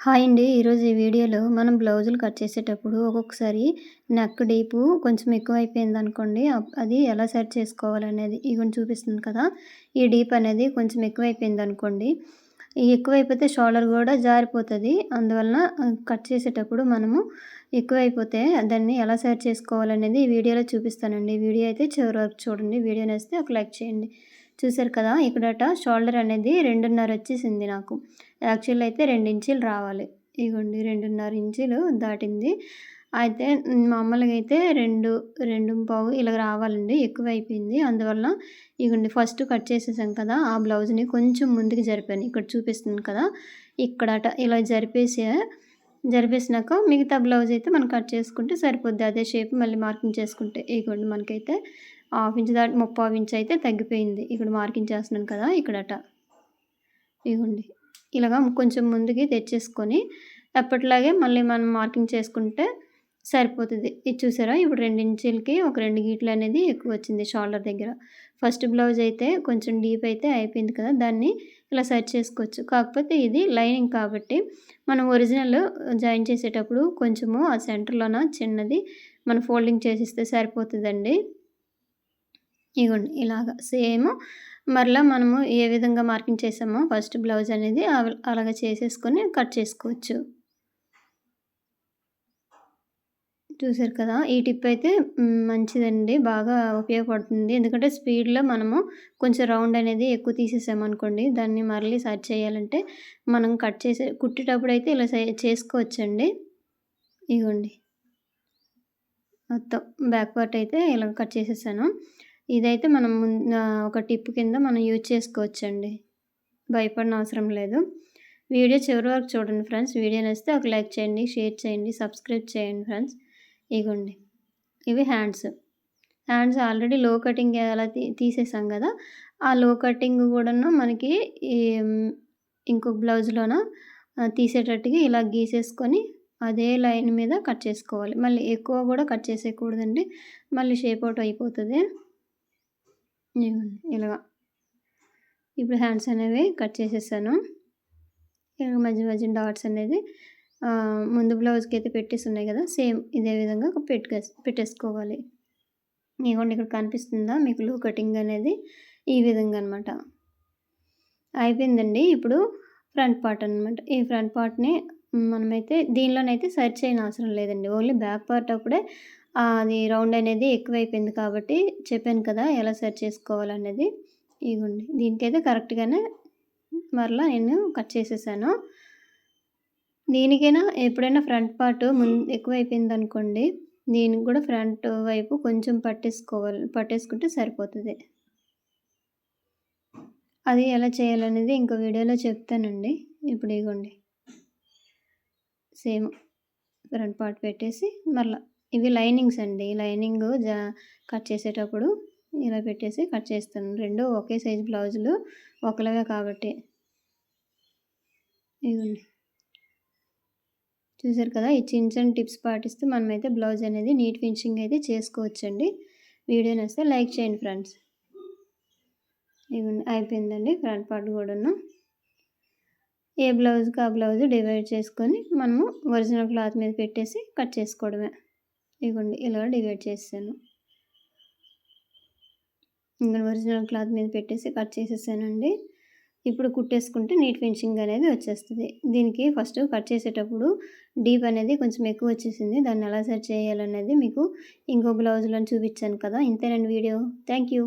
Hi అండి. ఈరోజు ఈ వీడియోలో మనం బ్లౌజులు కట్ చేసేటప్పుడు ఒక్కొక్కసారి నెక్ డీపు కొంచెం ఎక్కువైపోయిందనుకోండి. అది ఎలా సెట్ చేసుకోవాలనేది ఇగోండి చూపిస్తుంది కదా! ఈ డీప్ అనేది కొంచెం ఎక్కువైపోయిందనుకోండి. ఈ ఎక్కువైపోతే షోల్డర్ గూడా జారిపోతది. అందువలన కట్ చేసేటప్పుడు మనము ఎక్కువైపోతే దాన్ని ఎలా సెట్ చేసుకోవాలనేది ఈ వీడియోలో చూపిస్తానండి. ఈ వీడియో అయితే చివరి వరకు చూడండి. వీడియో నచ్చితే ఒక లైక్ చేయండి. చూసారు కదా! ఇక్కడట షోల్డర్ అనేది 2.5 వచ్చేసింది నాకు. యాక్చువల్ అయితే 2 ఇంచీలు రావాలి. ఇగోండి 2.5 ఇంచీలు దాటింది. అయితే మామూలుగా అయితే 2, 2.25 ఇలాగ రావాలండి. ఎక్కువైపోయింది. అందువలన ఇగోండి ఫస్ట్ కట్ చేసేసాం కదా! ఆ బ్లౌజ్‌ని కొంచెం ముందుకు జరిపాను. ఇక్కడ చూపిస్తుంది కదా! ఇక్కడట ఇలా జరిపేసినాక మిగతా బ్లౌజ్ అయితే మనం కట్ చేసుకుంటే సరిపోద్ది. అదే షేప్ మళ్ళీ మార్కింగ్ చేసుకుంటే. ఇగోండి మనకైతే హాఫ్ ఇంచ్ దాటి ముప్పావు ఇంచ్ అయితే తగ్గిపోయింది. ఇక్కడ మార్కింగ్ చేస్తున్నాను కదా! ఇక్కడట. ఇగోండి. ఇలాగా కొంచెం ముందుకి తెచ్చేసుకొని ఎప్పటిలాగే మళ్ళీ మనం మార్కింగ్ చేసుకుంటే సరిపోతది. ఇది చూసారా? ఇప్పుడు 2 ఇంచీలకి ఒక 2 గీట్లనేది ఎక్కువొచ్చింది షోల్డర్ దగ్గర. ఫస్ట్ బ్లౌజ్ అయితే కొంచెం డీప్ అయితే అయిపోయింది కదా! దాన్ని ఇలా సెట్ చేసుకోవచ్చు. కాకపోతే ఇది లైనింగ్ కాబట్టి మనం ఒరిజినల్ జాయిన్ చేసేటప్పుడు కొంచెము ఆ సెంటర్‌లోన చిన్నది మనం ఫోల్డింగ్ చేసిస్తే సరిపోతదండి. ఇగోండి ఇలాగ సేమ్ మరలా మనము ఏ విధంగా మార్కింగ్ చేసామో ఫస్ట్ బ్లౌజ్ అనేది అలాగ చేసేసుకొని కట్ చేసుకోవచ్చు. చూసారు కదా! ఈ టిప్ అయితే మంచిదండి. బాగా ఉపయోగపడుతుంది. ఎందుకంటే స్పీడ్‌లో మనము కొంచెం రౌండ్ అనేది ఎక్కువ తీసేసామనుకోండి, దాన్ని మళ్ళీ సరి చేయాలంటే మనం కట్ చేసే కుట్టేటప్పుడైతే ఇలా చేసుకోవచ్చండి. ఇగోండి. మొత్తం బ్యాక్ పార్ట్ అయితే ఇలా కట్ చేసేసాను. ఇదైతే మనం ఒక టిప్ కింద మనం యూజ్ చేసుకోవచ్చండి. భయపడనవసరం అవసరం లేదు. వీడియో చివరి వరకు చూడండి ఫ్రెండ్స్. వీడియో నచ్చితే ఒక లైక్ చేయండి, షేర్ చేయండి, సబ్స్క్రైబ్ చేయండి ఫ్రెండ్స్. ఇగోండి. ఇవి హ్యాండ్స్. హ్యాండ్స్ ఆల్రెడీ లో కటింగ్ ఎలా తీసేసాం గదా! ఆ లో కటింగ్ గూడాను మనకి ఈ ఇంకొక బ్లౌజ్‌లోన తీసేటట్టుగా ఇలా గీసేసుకొని అదే లైన్ మీద కట్ చేసుకోవాలి. మళ్ళీ ఎక్కువ గూడా కట్ చేసేయకూడదండి. మళ్ళీ షేప్ అవుట్ అయిపోతది. ఇగోండి ఇలాగ. ఇప్పుడు హ్యాండ్స్ అనేవి కట్ చేసేసాను. ఇలాగ మధ్య మధ్యన డాట్స్ అనేది ముందు బ్లౌజ్‌కి అయితే పెట్టేసున్నాయి గదా! సేమ్ ఇదే విధంగా పెట్టేసుకోవాలి. ఇగోండి ఇక్కడ కనిపిస్తుందా మీకు లో కటింగ్ అనేది? ఈ విధంగా అనమాట. అయిపోయిందండి. ఇప్పుడు ఫ్రంట్ పార్ట్ అనమాట. ఈ ఫ్రంట్ పార్ట్‌ని మనమైతే దీనిలోనైతే సరి చేయనవసరం లేదండి. ఓన్లీ బ్యాక్ పార్ట్ అప్పుడే అది రౌండ్ అనేది ఎక్కువైపోయింది కాబట్టి చెప్పాను కదా! ఎలా సెట్ చేసుకోవాలనేది. ఇగోండి దీనికైతే కరెక్ట్‌గానే మరలా నేను కట్ చేసేసాను. దీనికైనా ఎప్పుడైనా ఫ్రంట్ పార్ట్ ఎక్కువైపోయిందనుకోండి, దీనికి గూడా ఫ్రంట్ వైపు కొంచెం పట్టేసుకుంటే సరిపోతది. అది ఎలా చేయాలనేది ఇంకో వీడియోలో చెప్తానండి. ఇప్పుడు ఇగోండి. సేమ్ ఫ్రంట్ పార్ట్ పెట్టేసి మరలా ఇవి లైనింగ్స్ అండి. లైనింగు కట్ చేసేటప్పుడు ఇలా పెట్టేసి కట్ చేస్తాను. 2 ఒకే సైజ్ బ్లౌజులు ఒకలాగే కాబట్టి. ఇగోండి. చూసారు కదా! ఈ చిన్న చిన్న టిప్స్ పాటిస్తూ మనమైతే బ్లౌజ్ అనేది నీట్ ఫినిషింగ్ అయితే చేసుకోవచ్చండి. వీడియో నచ్చితే లైక్ చేయండి ఫ్రెండ్స్. ఇగోండి అయిపోయిందండి ఫ్రంట్ పార్ట్ కూడాను. ఏ బ్లౌజ్‌కి ఆ బ్లౌజ్ డివైడ్ చేసుకొని మనము ఒరిజినల్ క్లాత్ మీద పెట్టేసి కట్ చేసుకోవడమే. ఇగోండి ఇలా డివైడ్ చేసేసాను. ఇంక ఒరిజినల్ క్లాత్ మీద పెట్టేసి కట్ చేసేసానండి. ఇప్పుడు కుట్టేసుకుంటే నీట్ ఫినిషింగ్ అనేది వచ్చేస్తది. దీనికి ఫస్ట్ కట్ చేసేటప్పుడు డీప్ అనేది కొంచెం ఎక్కువ వచ్చేసింది. దాన్ని ఎలా సెట్ చేయాలనేది మీకు ఇంకో బ్లౌజ్‌లోని చూపించాను కదా! ఇంతేనండి వీడియో. Thank you.